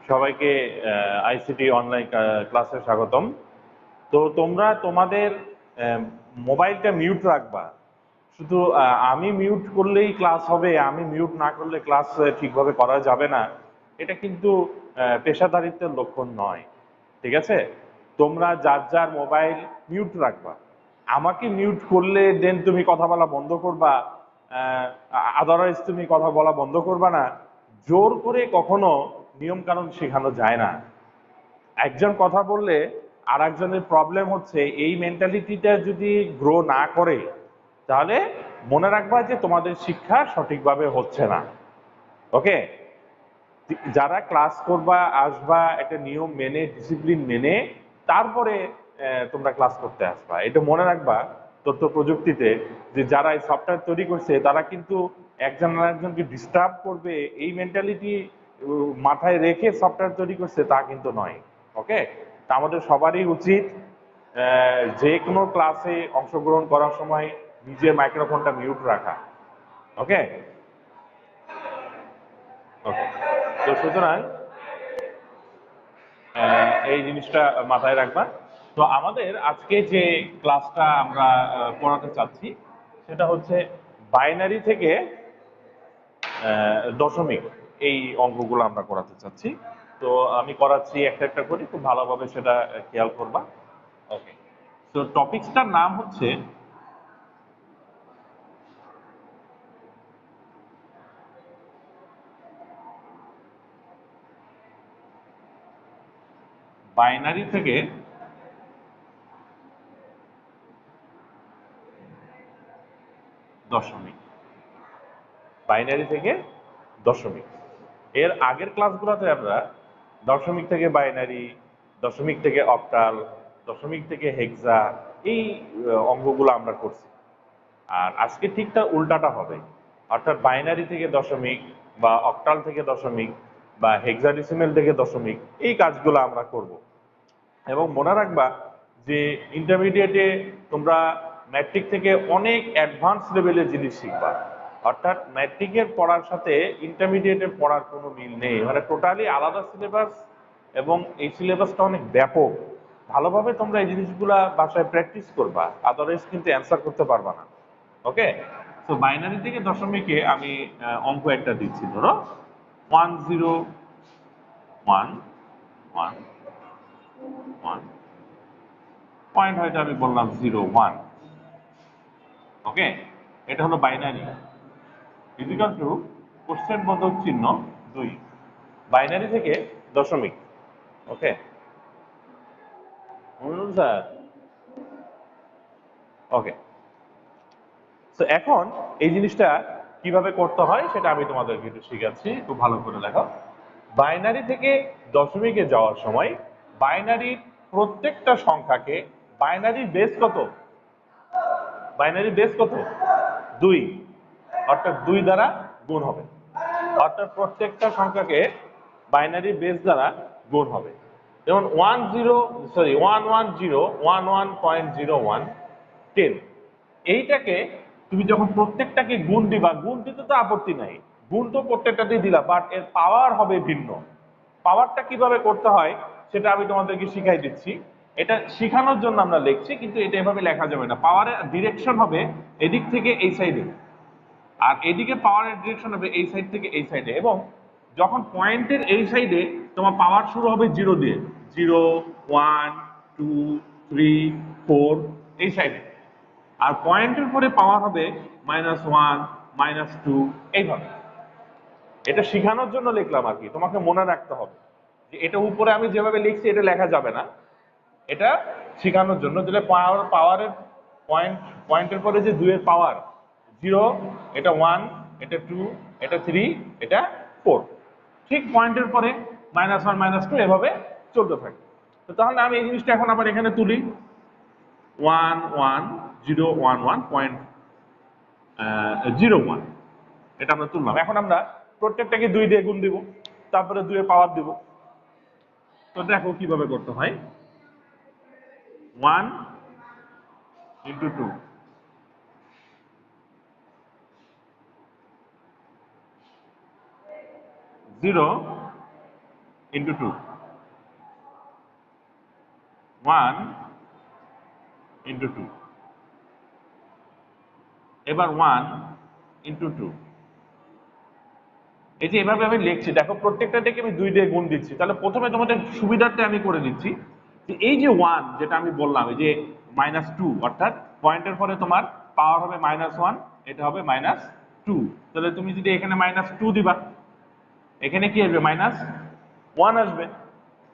সবাইকে ICT online ক্লাসে স্বাগতম। তো তোমরা তোমাদের মোবাইলটা মিউট রাখবা। শুধু আমি মিউট করলেই ক্লাস হবে, আমি মিউট না করলে ক্লাস ঠিকভাবে করা যাবে না, এটা কিন্তু পেশাদারিত্বের লক্ষণ নয়। ঠিক আছে? তোমরা যার যার মোবাইল মিউট রাখবা। আমাকে মিউট করলে দেন তুমি কথা বলা বন্ধ করবা, আদারওয়াইজ তুমি কথা বলা বন্ধ করবা না। জোর করে কখনো নিয়ম কানুন শেখানো যায় না। একজন কথা বললে আর একজনের প্রবলেম হচ্ছে, এই মেন্টালিটিটা যদি গ্রো না করে তাহলে মনে রাখবা যে তোমাদের শিক্ষা সঠিকভাবে হচ্ছে না। ওকে? যারা ক্লাস করবা আসবা একটা নিয়ম মেনে ডিসিপ্লিন মেনে তারপরে তোমরা ক্লাস করতে আসবা। এটা মনে রাখবা তথ্য প্রযুক্তিতে যে যারা এই সফটওয়্যার তৈরি করছে তারা কিন্তু একজন আরেকজনকে ডিস্টার্ব করবে এই মেন্টালিটি মাথায় রেখে সফটওয়্যার তৈরি করছে তা কিন্তু নয়। ওকে? তা আমাদের সবারই উচিত যে কোনো ক্লাসে অংশগ্রহণ করার সময় নিজের মাইক্রোফোনটা মিউট রাখা। ওকে? ওকে, তো সুতরাং এই জিনিসটা মাথায় রাখবা। তো আমাদের আজকে যে ক্লাসটা আমরা পড়াতে চাচ্ছি সেটা হচ্ছে বাইনারি থেকে দশমিক, এই অঙ্কগুলো আমরা করাতে চাচ্ছি। তো আমি করাচ্ছি একটা একটা করে, খুব ভালোভাবে সেটা খেয়াল করবা। ওকে, তো টপিকসটার নাম হচ্ছে বাইনারি থেকে দশমিক। বাইনারি থেকে দশমিক। এর আগের ক্লাসগুলোতে আমরা দশমিক থেকে বাইনারি, দশমিক থেকে অক্টাল, দশমিক থেকে হেক্সা, এই অঙ্কগুলো আমরা করছি। আর আজকে ঠিক তার উল্টাটা হবে, অর্থাৎ বাইনারি থেকে দশমিক বা অক্টাল থেকে দশমিক বা হেক্সাডেসিমেল থেকে দশমিক, এই কাজগুলো আমরা করব। এবং মনে রাখবা যে ইন্টারমিডিয়েটে তোমরা ম্যাট্রিক থেকে অনেক অ্যাডভান্স লেভেলের জিনিস শিখবা। অর্থাৎ ম্যাট্রিকের পড়ার সাথে ইন্টারমিডিয়েটের পড়ার কোনো মিল নেই, মানে টোটালি আলাদা সিলেবাস এবং এই সিলেবাসটা অনেক ব্যাপক। ভালোভাবে তোমরা এই জিনিসগুলা বাসায় প্র্যাকটিস করবা, আদারওয়াইজ কিন্তু অ্যান্সার করতে পারবা না। ওকে? তো বাইনারি থেকে দশমিকে আমি অঙ্ক একটা দিচ্ছি, ধরো 10111 পয়েন্ট হয়তো আমি বললাম 01। ওকে, এটা হলো বাইনারি ইজিক্যাল টু কোশ্চেন বোধক চিহ্ন 2, বাইনারি থেকে দশমিক। Okay sir? ওকে, তো এখন এই জিনিসটা কিভাবে করতে হয় সেটা আমি তোমাদেরকে একটু শিখাচ্ছি, খুব ভালো করে লেখো। বাইনারি থেকে দশমিকে যাওয়ার সময় বাইনারির প্রত্যেকটা সংখ্যাকে, বাইনারির বেস কত? বাইনারি বেস কত? 2, অর্থাৎ 2 দ্বারা গুণ হবে। অর্থাৎ প্রত্যেকটা সংখ্যাকে বাইনারি বেস দ্বারা গুণ হবে। যেমন 110110 এইটাকে তুমি যখন প্রত্যেকটাকে গুণ দিবা, গুণ দিতে তো আপত্তি নাই, গুণ তো প্রত্যেকটাতেই দিলা, বাট এর পাওয়ার হবে ভিন্ন। পাওয়ারটা কিভাবে করতে হয় সেটা আমি তোমাদেরকে শিখাই দিচ্ছি। এটা শেখানোর জন্য আমরা লিখছি, কিন্তু এটা এভাবে লেখা যাবে না। পাওয়ারের ডিরেকশন হবে এদিক থেকে এই সাইডে, আর এদিকে পাওয়ারের ডিরেকশন হবে এই সাইড থেকে এই সাইডে। এবং যখন পয়েন্টের এই সাইডে তোমার পাওয়ার শুরু হবে 0 দিয়ে, 0 1 2 3 4 এই সাইডে, আর পয়েন্টের পরে পাওয়ার হবে -1 -2 এইভাবে। এটা শেখানোর জন্য লিখলাম আর কি, তোমাকে মনে রাখতে হবে যে এটা উপরে আমি যেভাবে লিখছি এটা লেখা যাবে না, এটা শেখানোর জন্য। যেটা পাওয়ারের পয়েন্টের পরে যে 2 এর পাওয়ার 0, এটা 1, এটা 2, এটা 3, এটা 4, ঠিক পয়েন্টের পরে -1 -2 এভাবে চলতে থাকে। তো তাহলে আমি এই জিনিসটা এখন আবার এখানে তুলি, 11011.01, এটা আমরা তুললাম। এখন আমরা প্রত্যেকটাকে 2 দিয়ে গুণ দিব, তারপরে 2 এর পাওয়ার দিব। তো দেখো কিভাবে করতে হয়। 1 into 2, 0 into two, 1 into two, এবার 1 ইন্টু টু। এই যে এভাবে আমি লিখছি, দেখো প্রত্যেকটা থেকে আমি 2 দিয়ে গুণ দিচ্ছি। তাহলে প্রথমে তোমাদের সুবিধার্থে আমি করে দিচ্ছি যে এই যে 1 যেটা আমি বললাম, এই যে -2, অর্থাৎ পয়েন্টের পরে তোমার পাওয়ার হবে -1, এটা হবে -2। তাহলে তুমি যদি এখানে -2 দিবা, এখানে কি আসবে? -1 আসবে।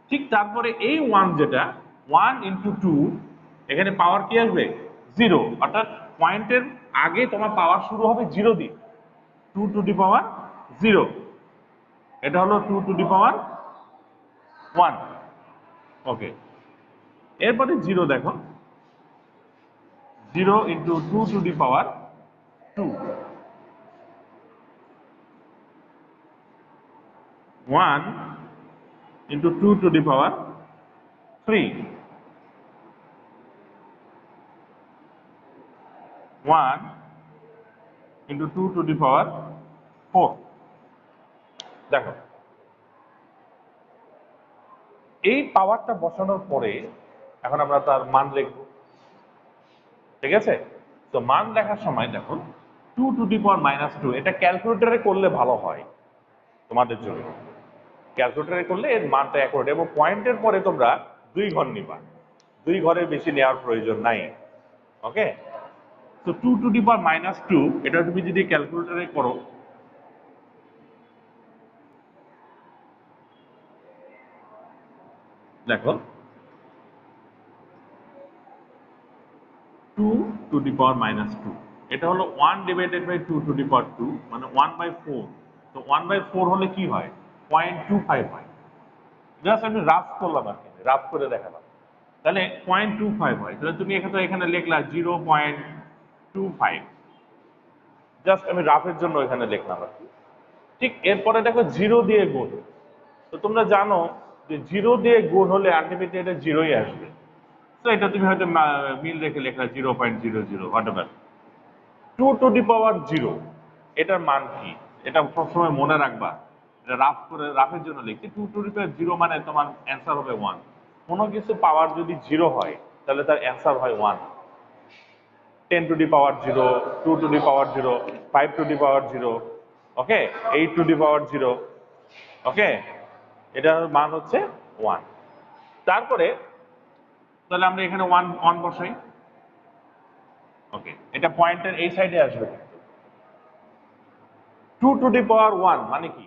ঠিক তারপরে এই 1 যেটা 1 ইন্টু টু, এখানে পাওয়ার কি আসবে? 0, অর্থাৎ পয়েন্টের আগে তোমার পাওয়ার শুরু হবে 0 দিয়ে, 2 টু দি পাওয়ার 0। এটা হলো 2 টু দি পাওয়ার 1। ওকে, এরপরে 0 দেখো, 0 into 2 to the power 2, 1 into 2 to the power 3, 1 into 2 to the power 4। দেখো এই পাওয়ারটা বসানোর পরে এখন আমরা তার মান লিখব, ঠিক আছে? তো মান লেখার সময় দেখো 2 টু দি পাওয়ার -2, এটা ক্যালকুলেটরে করলে ভালো হয় তোমাদের জন্য। ক্যালকুলেটরে করলে এর মানটা অ্যাকুরেট, এবং পয়েন্টের পরে তোমরা 2 ঘর নিবা, 2 ঘরের বেশি নেওয়ার প্রয়োজন নাই। ওকে, তো 2 টু দি পাওয়ার -2, এটা তুমি যদি ক্যালকুলেটরে করো, দেখো 2 টু দি পাওয়ার -2, এটা হলো 1 divided by 2 to the power 2, মানে 1/4। তো 1/4 হলে কি হয়? 0.25 হয়। জাস্ট আমি রাফ করলাম, আর কি রাফ করে দেখালাম। তাহলে 0.25 হয়। তাহলে তুমি এখানে লিখলা 0.25, জাস্ট আমি রাফের জন্য এখানে লিখলাম আর কি। ঠিক এরপরে দেখো 0 দিয়ে গুণ। তো তোমরা জানো যে 0 দিয়ে গুণ হলে আলটিমেটলি এটা 0ই আসবে। তো এটা তুমি হয়তো মিল রেখে লেখলা 0.00 what ever. 2 to the power 0, এটার মান কি? এটা সবসময় মনে রাখবা, এটা রাফের জন্য লিখছি। 2 টু দি পাওয়ার 0 মানে তোমার অ্যান্সার হবে 1। কোনো কিছু পাওয়ার যদি 0 হয় তাহলে তার অ্যান্সার হয় 1। 10 to the power 0, 2 to the power 0, 5 to the power 0, okay, 8 to the power 0, okay, এটার মান হচ্ছে 1। তারপরে তাহলে আমরা এখানে 1 1 বসাই। ওকে, এটা পয়েন্টের এই সাইডে আসবে। 2 টু দি পাওয়ার 1 মানে কি?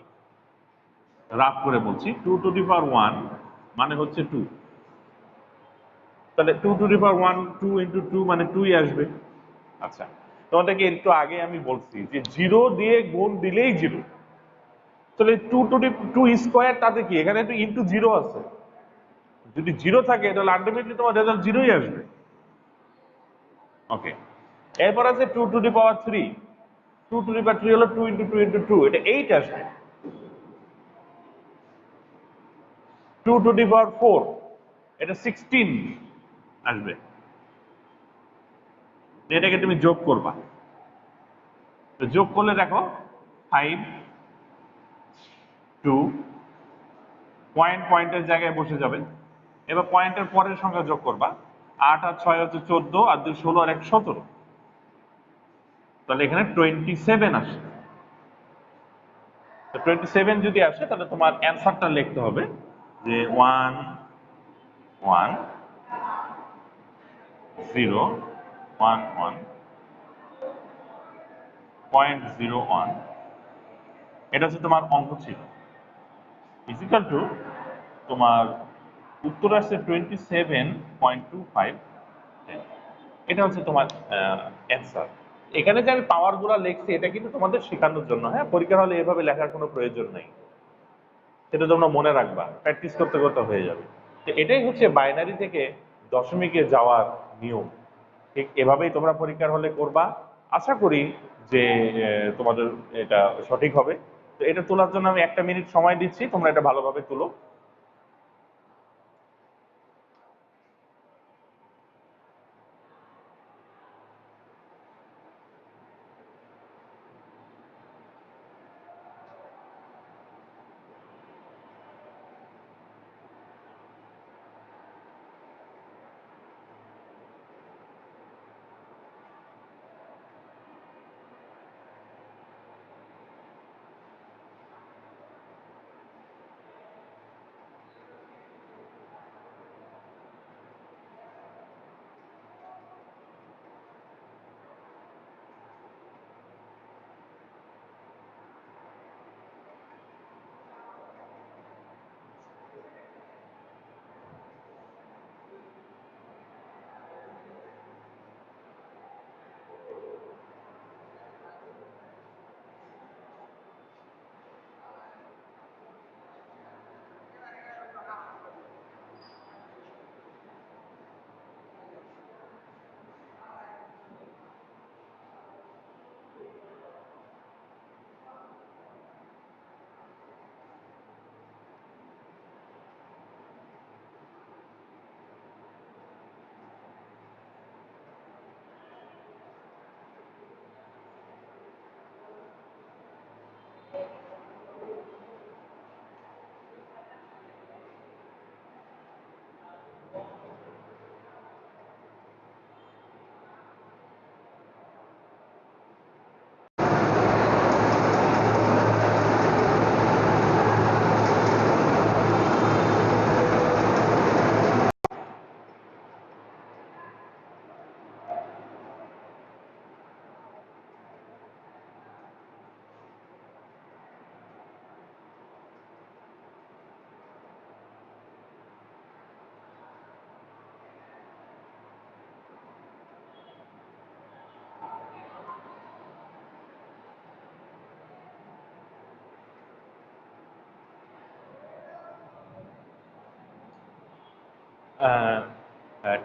রাফ করে বলছি, 2 টু দি পাওয়ার 1 মানে হচ্ছে 2। তাহলে 2 টু দি পাওয়ার 1, 2 ইন্টু 2 মানে 2ই আসবে। আচ্ছা, তোমাদেরকে একটু আগে আমি বলছি যে 0 দিয়ে গুণ দিলেই 0। তাহলে 2 টু দি 2 স্কোয়ার, তাতে কি এখানে তো ইন্টু 0 আছে, যদি 0 থাকে তাহলে আলটিমেটলি তোমার রেজাল্ট 0ই আসবে। ওকে, এরপর আছে 2 to the power 3, 2 to the power 3 হলো 2 ইন্টু 2 ইন্টু 2, এটা 8 আসবে। 2 টু দি পাওয়ার 4, এটা 16 আসবে। এটাকে তুমি যোগ করবা, তো যোগ করলে দেখো 5, 2, পয়েন্টের জায়গায় বসে যাবে। এবার পয়েন্টের পরের সংখ্যা যোগ করবা, 8 আর 6 হচ্ছে 14, আর 2 16 আর 1 17, তাহলে এখানে 27 আসে। তো 27 যদি আসে তাহলে তোমার অ্যান্সারটা লিখতে হবে যে 1 1 0 1 1 0.01, এটা হচ্ছে তোমার অঙ্ক ছিল। ইজিক্যাল টু তোমার উত্তর আসছে 27.25, এটা হচ্ছে তোমার অ্যান্সার। এখানে যে আমি পাওয়ার গুলা লিখছি এটা কিন্তু তোমাদের শেখানোর জন্য, হ্যাঁ, পরীক্ষা হলে এভাবে লেখার কোনো প্রয়োজন নেই। সেটা তোমরা মনে রাখবা, প্র্যাকটিস করতে করতে হয়ে যাবে। তো এটাই হচ্ছে বাইনারি থেকে দশমিকে যাওয়ার নিয়ম। ঠিক এভাবেই তোমরা পরীক্ষার হলে করবা। আশা করি যে তোমাদের এটা সঠিক হবে। তো এটা তোলার জন্য আমি 1 মিনিট সময় দিচ্ছি, তোমরা এটা ভালোভাবে তুলো।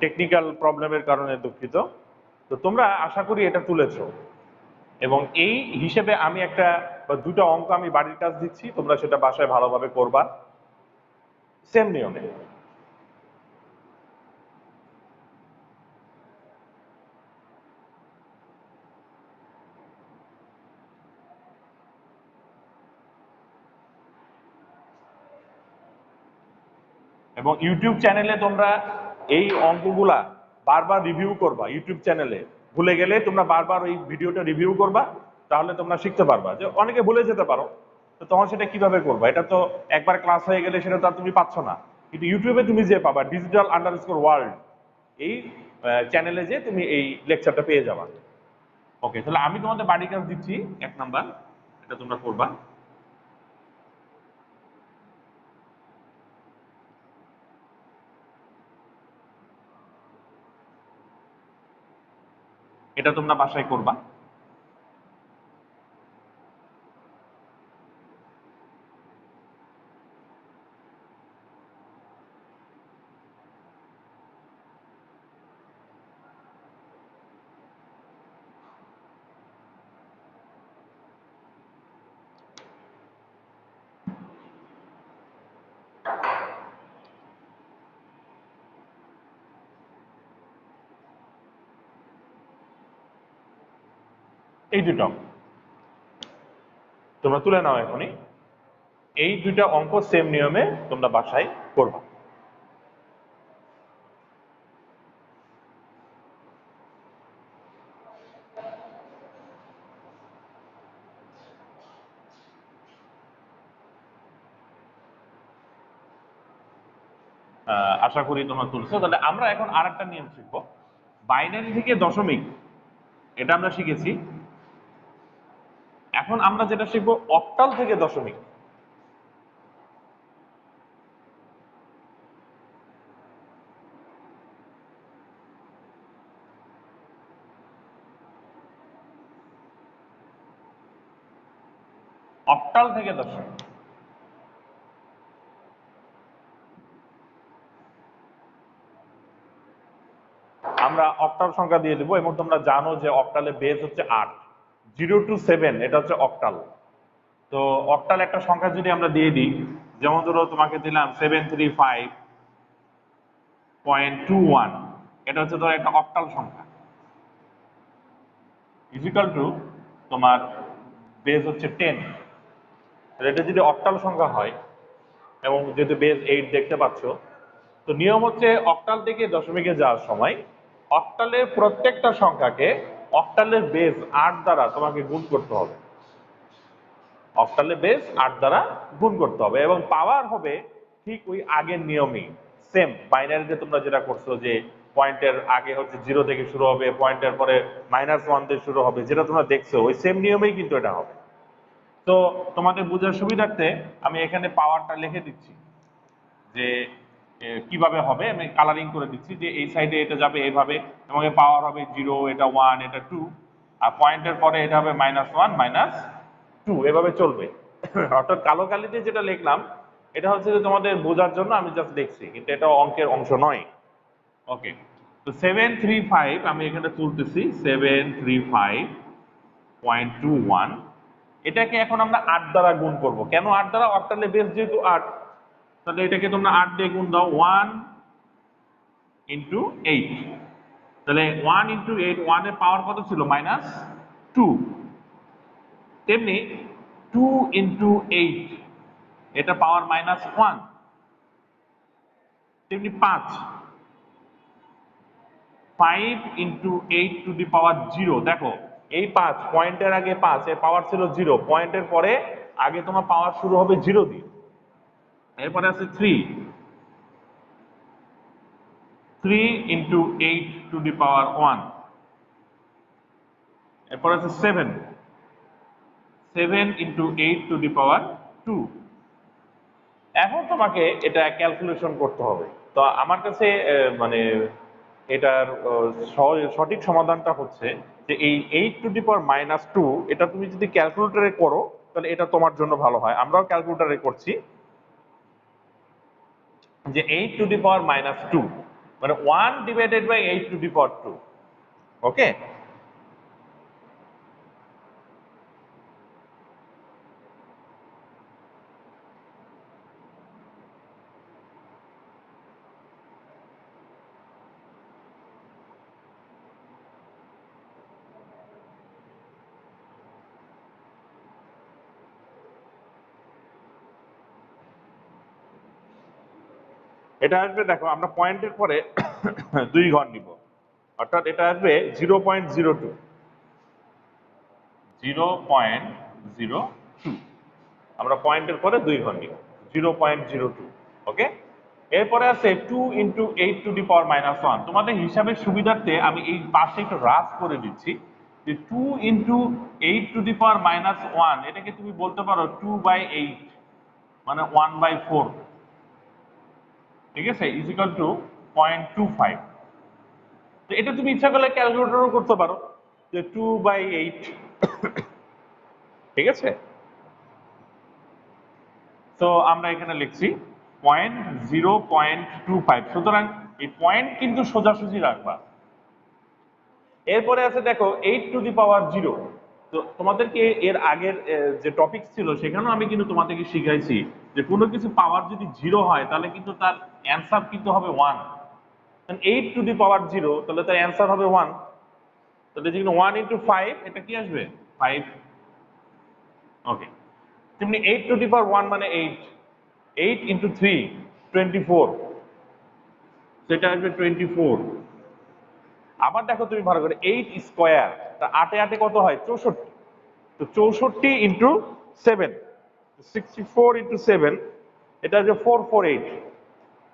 টেকনিক্যাল প্রবলেমের কারণে দুঃখিত। তো তোমরা আশা করি এটা তুলেছো, এবং এই হিসেবে আমি একটা বা দুটো অঙ্ক আমি বাড়ির কাজ দিচ্ছি, তোমরা সেটা বাসায় ভালোভাবে করবা সেম নিয়মে। এবং ইউটিউব চ্যানেলে তোমরা এই অঙ্কগুলা বারবার রিভিউ করবা। ইউটিউব চ্যানেলে ভুলে গেলে তোমরা বারবার ওই ভিডিওটা রিভিউ করবা, তাহলে তোমরা শিখতে পারবা। যে অনেকে ভুলে যেতে পারো, তো তখন সেটা কিভাবে করবা? এটা তো একবার ক্লাস হয়ে গেলে সেটা তো আর তুমি পাচ্ছ না, কিন্তু ইউটিউবে তুমি যে পাবা ডিজিটাল আন্ডারস্কোর ওয়ার্ল্ড, এই চ্যানেলে যে তুমি এই লেকচারটা পেয়ে যাবা। ওকে, তাহলে আমি তোমাদের বাড়ি কাজ দিচ্ছি 1 নাম্বার, এটা তোমরা করবা। এটা তোমরা বাসায় করবা। এই দুটো তোমরা তুলে নাও এখনই। এই দুইটা অঙ্ক সেম নিয়মে তোমরা বাসায় করবা। আশা করি তোমরা তুলছো। তাহলে আমরা এখন আর একটা নিয়ম শিখবো, বাইনারি থেকে দশমিক। এটা আমরা শিখেছি। এখন আমরা যেটা শিখবো অক্টাল থেকে দশমিক। অক্টাল থেকে দশমিক আমরা অক্টাল সংখ্যা দিয়ে দেবো, এবং তোমরা জানো যে অক্টালে বেস হচ্ছে 8, 0 to 7 এটা হচ্ছে অক্টাল। তো অক্টাল একটা সংখ্যা যদি আমরা দিয়ে দিই, যেমন ধরো তোমাকে দিলাম 735.21, এটা হচ্ছে ধরো একটা অক্টাল সংখ্যা, ইজিক্যাল টু তোমার বেস হচ্ছে 10। এটা যদি অক্টাল সংখ্যা হয়, এবং যেহেতু বেস 8 দেখতে পাচ্ছ, তো নিয়ম হচ্ছে অক্টাল থেকে দশমিকে যাওয়ার সময় অক্টালের প্রত্যেকটা সংখ্যাকে অক্টালের বেস 8 দ্বারা তোমাকে গুণ করতে হবে। অক্টালের বেস 8 দ্বারা গুণ করতে হবে, এবং পাওয়ার হবে ঠিক ওই আগের নিয়মই, সেম বাইনারিতে তোমরা যেটা করছো, যে পয়েন্টের আগে হচ্ছে 0 থেকে শুরু হবে, পয়েন্টের পরে -1 দিয়ে শুরু হবে, যেটা তোমরা দেখছো ওই সেম নিয়মেই কিন্তু এটা হবে। তো তোমাদের বোঝার সুবিধার্থে আমি এখানে পাওয়ারটা লিখে দিচ্ছি, যে কিভাবে হবে আমি কালারিং করে দিচ্ছি, যে এই সাইডে এটা যাবে এইভাবে, এবং এর পাওয়ার হবে 0, এটা 1, এটা 2, আর পয়েন্টের পরে এটা হবে -1 -2, এভাবে চলবে। অর্থাৎ কালো কালিতে যেটা লিখলাম এটা হচ্ছে যে তোমাদের বোঝার জন্য আমি জাস্ট দেখছি, কিন্তু এটা অঙ্কের অংশ নয়। ওকে, তো 735 আমি এখানে তুলতেছি 735.21, এটাকে এখন আমরা 8 দ্বারা গুণ করব। কেন 8 দ্বারা? অক্টালে বেস যেহেতু 8, তাহলে এটাকে তোমরা 8 দিয়ে গুণ দাও, 1 ইন্টু 8। তাহলে 1 ইন্টু 8, 1 এর পাওয়ার কত ছিল? -2। তেমনি 2 ইন্টু 8, এটা পাওয়ার -1। তেমনি 5 ইন্টু 8 টু দি পাওয়ার 0। দেখো এই 5 পয়েন্টের আগে 5, এর পাওয়ার ছিল 0, পয়েন্টের পরে আগে তোমার পাওয়ার শুরু হবে 0 দিয়ে, এরপরে আছে 3 ইন্টু 8 টু দি পাওয়ার 1, এরপর আছে 7 ইন্টু 8 টু দি পাওয়ার 2। এখন তোমাকে এটা ক্যালকুলেশন করতে হবে। তো আমার কাছে মানে এটার সঠিক সমাধানটা হচ্ছে যে এই 8 টু দি পাওয়ার -2, এটা তুমি যদি ক্যালকুলেটরে করো তাহলে এটা তোমার জন্য ভালো হয়। আমরাও ক্যালকুলেটরে করছি। যে 8⁻², মানে 1/8⁻²। ওকে, এটা আসবে, দেখো আমরা পয়েন্টের পরে 2 ঘর নিব, অর্থাৎ এটা আসবে 0.02, 0.02। আমরা পয়েন্টের পরে 2 ঘর নিব, 0.02। ওকে, এরপরে আছে 2 × 8⁻1। তোমাদের হিসাবের সুবিধার্থে আমি এই পাশে একটু হ্রাস করে দিচ্ছি, যে 2 × 8⁻1, এটাকে তুমি বলতে পারো 2/8, মানে 1/4। ঠিক আছে, ইজিক্যাল টু 0.25। তো এটা তুমি ইচ্ছা করলে ক্যালকুলেটরও করতে পারো, যে 2/8। ঠিক আছে, তো আমরা এখানে লিখছি 0.25। সুতরাং এই পয়েন্ট কিন্তু সোজাসুজি রাখবা। এরপরে আছে দেখো 8⁻0। তো তোমাদেরকে এর আগের যে টপিক ছিল সেখানেও আমি কিন্তু তোমাদেরকে শিখাইছি যে কোনো কিছু পাওয়ার যদি 0 হয় তাহলে কিন্তু তার অ্যান্সার কিন্তু হবে 1। 8⁻0, তাহলে তার অ্যান্সার হবে 1। তাহলে যেখানে 1 × 5, এটা কি আসবে 5। ওকে, তেমনি 8⁻1 মানে 8, 8 × 3 24, সেটা আসবে 24। আবার দেখো তুমি ভালো করে, 8² তা 8 8 কত হয় 64। তো 64 × 7, 64 × 7, এটা হচ্ছে 448।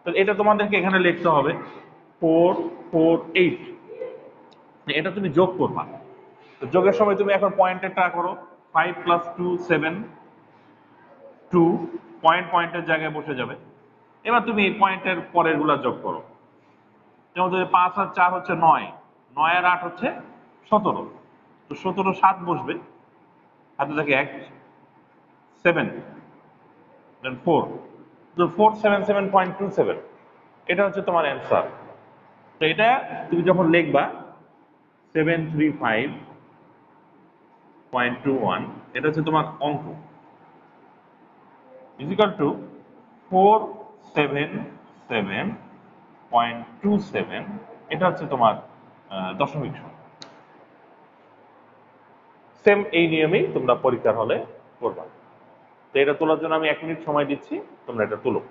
তো এটা তোমাদেরকে এখানে লিখতে হবে 448। এটা তুমি যোগ করবা। তো যোগের সময় তুমি এখন পয়েন্টেরটা করো, 5 + 2 7, 2 পয়েন্টের জায়গায় বসে যাবে। এবার তুমি এই পয়েন্টের পরের গুলা যোগ করো, যেমন 5 আর 4 হচ্ছে 9, 9 আর 8 হচ্ছে 17। তো 17 7 বসবে, হাতে থাকে 1, 7, দেন 4, তো 477.27, এটা হচ্ছে তোমার অ্যান্সার। তো এটা তুমি যখন লিখবা 735.21, এটা হচ্ছে তোমার অঙ্ক, ইজিক্যাল টু 477.27, এটা হচ্ছে তোমার দশমিক সংখ্যা। সেম এই নিয়মেই তোমরা পরীক্ষার হলে করবা। তো এটা তোলার জন্য আমি 1 মিনিট সময় দিচ্ছি, তোমরা এটা তুলো।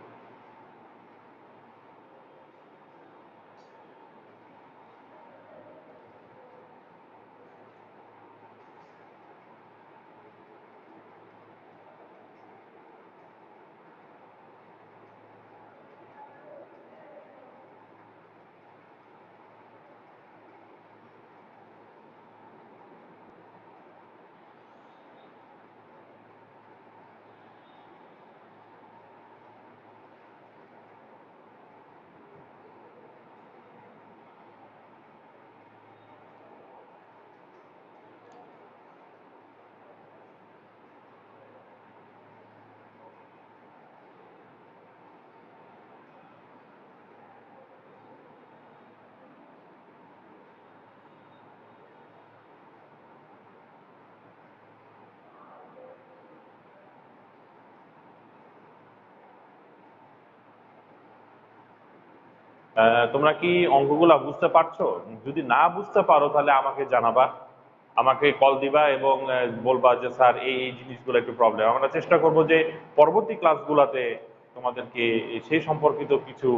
তোমরা কি অঙ্কগুলা বুঝতে পারছো? যদি না বুঝতে পারো তাহলে আমাকে জানাবা, আমাকে কল দিবা এবং বলবা যে স্যার এই এই জিনিসগুলো একটু প্রবলেম। আমরা চেষ্টা করব যে পরবর্তী ক্লাসগুলোতে তোমাদেরকে সেই সম্পর্কিত কিছু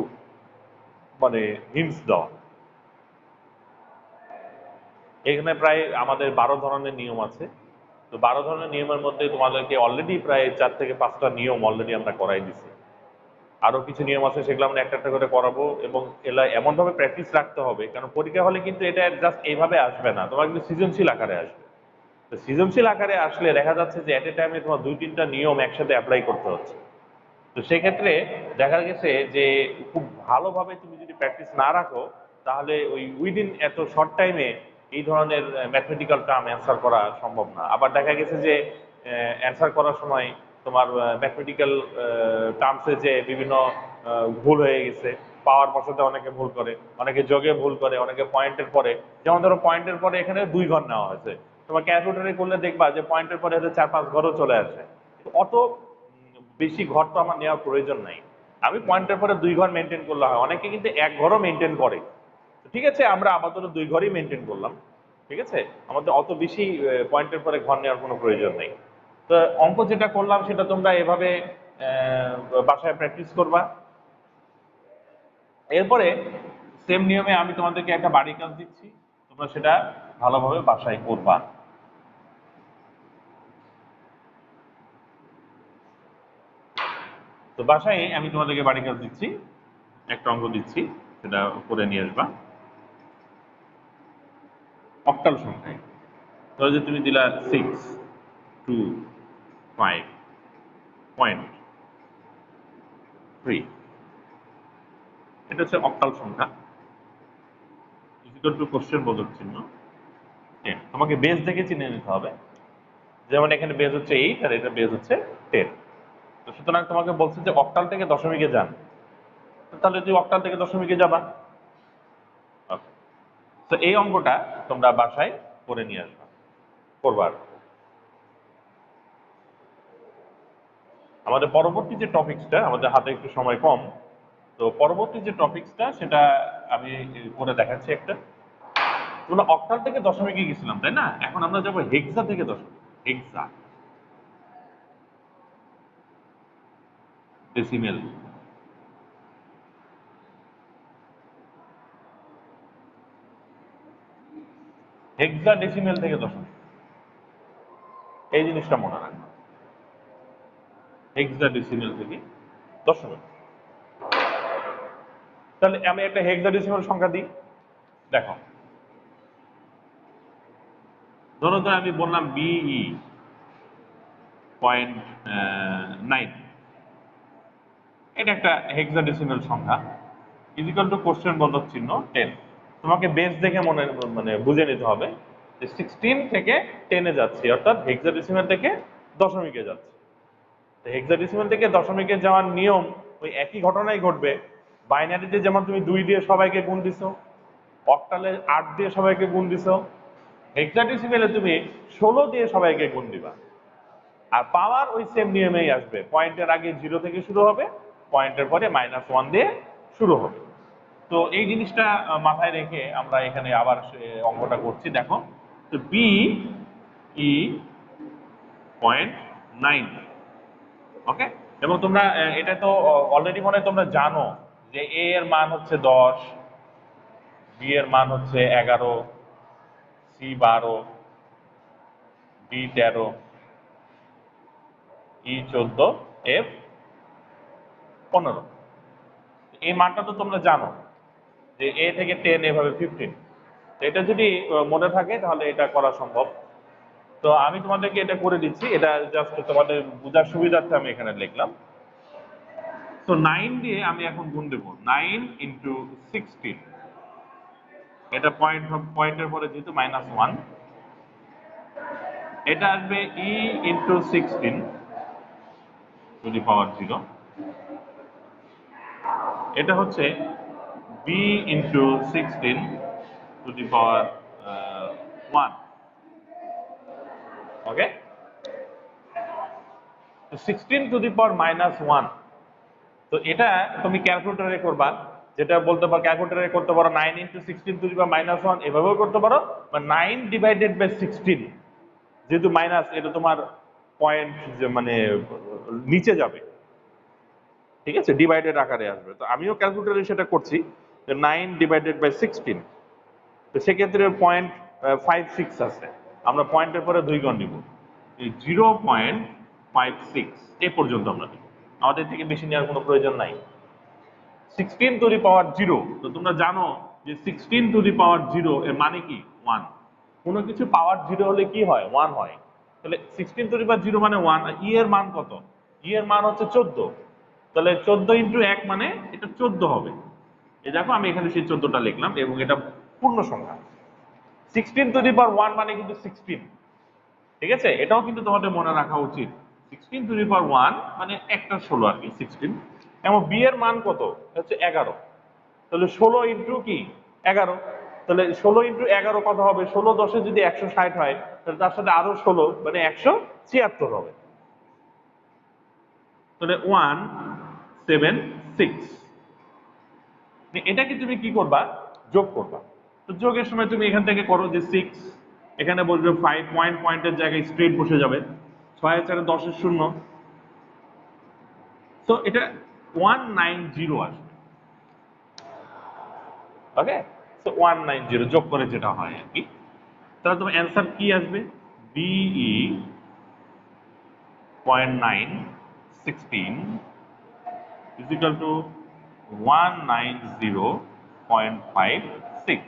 মানে হিন্টস দেওয়া। এখানে প্রায় আমাদের 12 ধরনের নিয়ম আছে। তো 12 ধরনের নিয়মের মধ্যে তোমাদেরকে অলরেডি প্রায় 4 থেকে 5টা নিয়ম অলরেডি আমরা করাই দিছি। আরো কিছু নিয়ম আছে, সেগুলো আমরা একটা একটা করে করাবো, এবং এলা এমন ভাবে প্র্যাকটিস রাখতে হবে, কারণ পরীক্ষা হলে কিন্তু এটা জাস্ট এইভাবে আসবে না, তোমার কিন্তু সৃজনশীল আকারে আসবে। তো সৃজনশীল আকারে আসলে দেখা যাচ্ছে যে এট এ টাইমে তোমার 2-3টা নিয়ম একসাথে অ্যাপ্লাই করতে হচ্ছে। তো সেক্ষেত্রে দেখা গেছে যে খুব ভালোভাবে তুমি যদি প্র্যাকটিস না রাখো, তাহলে ওই উইদিন এত শর্ট টাইমে এই ধরনের ম্যাথমেটিক্যাল টার্ম অ্যান্সার করা সম্ভব না। আবার দেখা গেছে যে অ্যান্সার করার সময় তোমার ম্যাথমেটিক্যাল টার্মসে যে বিভিন্ন ভুল হয়ে গেছে, পাওয়ার বসাতে অনেকে ভুল করে, অনেকে যোগে ভুল করে, অনেকে পয়েন্টের পরে, যেমন ধরো পয়েন্টের পরে এখানে 2 ঘর নেওয়া হয়েছে, তোমার ক্যালকুলেটরে করলে দেখবা যে পয়েন্টের পরে হয়তো 4-5 ঘরও চলে আসে। অত বেশি ঘর তো আমার নেওয়ার প্রয়োজন নাই, আমি পয়েন্টের পরে 2 ঘর মেনটেন করলে হয়, অনেকে কিন্তু 1 ঘরও মেনটেন করে। ঠিক আছে, আমরা আপাতত 2 ঘরই মেনটেন করলাম। ঠিক আছে, আমাদের অত বেশি পয়েন্টের পরে ঘর নেওয়ার কোনো প্রয়োজন নেই। তো অঙ্ক যেটা করলাম সেটা তোমরা এভাবে বাসায় প্র্যাকটিস করবা। এরপরে সেম নিয়মে আমি তোমাদেরকে একটা বাড়ির কাজ দিচ্ছি, তোমরা সেটা ভালোভাবে বাসায় করবা। তো বাসায় আমি তোমাদেরকে বাড়ির কাজ দিচ্ছি, একটা অঙ্ক দিচ্ছি, সেটা করে নিয়ে আসবা। অক্টাল সংখ্যায় ধরো যে তুমি দিলা 625.3, এটা হচ্ছে অক্টাল সংখ্যা, ইকুয়াল টু কোশ্চেন বোধক চিহ্ন 10। তোমাকে বেস দেখে চিনে নিতে হবে, যেমন এখানে বেস হচ্ছে 8 আর এটা বেস হচ্ছে 10। তো সুতরাং তোমাকে বলছে যে অক্টাল থেকে দশমিকে যান, তাহলে তুই অক্টাল থেকে দশমিকে যাবা। তো এই অঙ্কটা তোমরা বাসায় করে নিয়ে আসবা, করবার। আমাদের পরবর্তী যে টপিকসটা, আমাদের হাতে একটু সময় কম, তো পরবর্তী যে টপিকসটা সেটা আমি করে দেখাচ্ছি একটা। তোমরা অক্টাল থেকে দশমিকে গেছিলাম তাই না, এখন আমরা যাবো হেক্সা থেকে দশমিক। হেক্সা ডেসিমেল, হেক্সা ডেসিমেল থেকে দশমিক, এই জিনিসটা মনে রাখবে, হেক্সা ডেসিমেল থেকে দশমিক। তাহলে আমি একটা হেক্সা ডেসিমেল সংখ্যা দিই, দেখো ধরো তো আমি বললাম বিই 0.9, এটা একটা হেক্সাডেসিমাল সংখ্যা, ইজিক্যাল টু কোশ্চেন বোধক চিহ্ন 10। তোমাকে বেস দেখে মানে বুঝে নিতে হবে যে 16 থেকে 10-এ যাচ্ছি, অর্থাৎ হেক্সাডেসিমাল থেকে দশমিকে যাচ্ছি। হেক্সাডেসিমাল থেকে দশমিকে যাওয়ার নিয়ম ওই একই ঘটনাই ঘটবে। বাইনারিতে যেমন তুমি 2 দিয়ে সবাইকে গুণ দিছো, অক্টালে 8 দিয়ে সবাইকে গুণ দিছো, হেক্সাডেসিমালে তুমি 16 দিয়ে সবাইকে গুণ দিবা। আর পাওয়ার ওই সেম নিয়মেই আসবে, পয়েন্টের আগে 0 থেকে শুরু হবে, পয়েন্টের পরে -1 দিয়ে শুরু হবে। তো এই জিনিসটা মাথায় রেখে আমরা এখানে আবার অঙ্কটা করছি, দেখো। তো বি ই 0.9, ওকে। এবং তোমরা এটা তো অলরেডি মনে হয় তোমরা জানো যে এ এর মান হচ্ছে 10, বি এর মান হচ্ছে 11, সি 12, ডি 13, ই 14, এফ 15। এই মানটা তো তোমরা জানো যে এ থেকে 10 এভাবে 15। তো এটা যদি মনে থাকে তাহলে এটা করা সম্ভব। তো আমি তোমাদেরকে এটা করে দিচ্ছি, এটা জাস্ট তোমাদের বোঝার সুবিধার্থে আমি এখানে লিখলাম। তো 9 দিয়ে আমি এখন গুণ দেব, 9 ইন্টু 16, এটা পয়েন্টের পরে যেহেতু -1, এটা আসবে ই ইন্টু 16 টু দি পাওয়ার 0, এটা হচ্ছে বি ইন্টু 16 টু দি পাওয়ার 1, ওকে। তো 16 টু দি পাওয়ার -1, তো এটা তুমি ক্যালকুলেটরে করবা, যেটা বলতে পারো ক্যালকুলেটরে করতে পারো 9 ইন্টু 16 টু দি পাওয়ার -1, এভাবেও করতে পারো, বা 9 ডিভাইডেড বাই 16, যেহেতু মাইনাস এটা তোমার পয়েন্ট মানে নিচে যাবে, ঠিক আছে, ডিভাইডেড আকারে আসবে। তো আমিও ক্যালকুলেটরে সেটা করছি, যে 9 ডিভাইডেড বাই 16, তো সেক্ষেত্রে 0.56 আছে, আমরা পয়েন্টের পরে 2 গুণ দিব, 0.56 এ পর্যন্ত আমরা দিব, আমাদের থেকে বেশি নেওয়ার কোনো প্রয়োজন নাই। 16 টু দি পাওয়ার 0, তো তোমরা জানো যে 16 টু দি পাওয়ার 0 এর মানে কি 1, কোনো কিছু পাওয়ার 0 হলে কি হয় 1 হয়। তাহলে 16 টু দি পাওয়ার 0 মানে 1। ই এর মান কত, ই এর মান হচ্ছে 14, তাহলে 14 ইন্টু 1 মানে এটা 14 হবে। এই দেখো আমি এখানে সেই 14টা লিখলাম, এবং এটা পূর্ণ সংখ্যা। 16 টু দি পাওয়ার 1 মানে কিন্তু 16, ঠিক আছে, এটাও কিন্তু তোমাদের মনে রাখা উচিত। 16 টু দি পাওয়ার 1 মানে একটা 16 আর কি 16, এবং বি এর মান কত হচ্ছে 11, তাহলে 16 ইন্টু কি 11, তাহলে 16 ইন্টু 11 কত হবে, 16 10 যদি 160 হয় তাহলে তার সাথে আরো 16 মানে 176 হবে, তাহলে 176। এটাকে তুমি কি করবা, যোগ করবা। তো যোগের সময় তুমি এখান থেকে করো যে 6, এখানে বসবে 5, পয়েন্টের জায়গায় স্ট্রেট বসে যাবে, 6 4 10 শূন্য, তো এটা 190 আসবে। ওকে, তো 190 যোগ করে যেটা হয় আর কি, তাহলে তোমার অ্যান্সার কি আসবে, বিই 0.916 is equal to 190.56,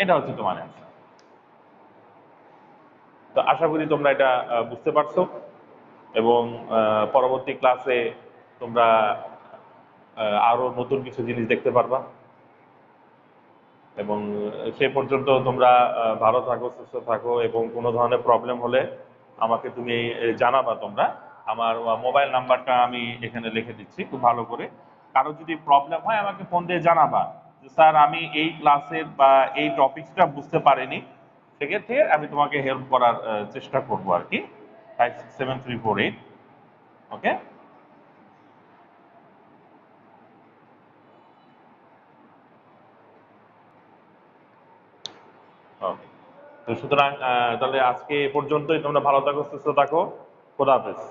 এটা হচ্ছে তোমার অ্যান্সার। তো আশা করি তোমরা এটা বুঝতে পারছো, এবং পরবর্তী ক্লাসে তোমরা আরো নতুন কিছু জিনিস দেখতে পারবা, এবং সে পর্যন্ত তোমরা ভালো থাকো, সুস্থ থাকো, এবং কোনো ধরনের প্রবলেম হলে আমাকে তুমি জানাবা। তোমরা আমার মোবাইল নাম্বারটা আমি এখানে লিখে দিচ্ছি খুব ভালো করে, কারো যদি প্রবলেম হয় আমাকে ফোন দিয়ে জানাবা যে স্যার আমি এই ক্লাসের বা এই টপিকসটা বুঝতে পারিনি, সেক্ষেত্রে আমি তোমাকে হেল্প করার চেষ্টা করবো আর কি। 567348, ওকে। ওকে, তো সুতরাং তাহলে আজকে এ পর্যন্তই, তোমরা ভালো থাকো, সুস্থ থাকো, খোদা হাফেজ।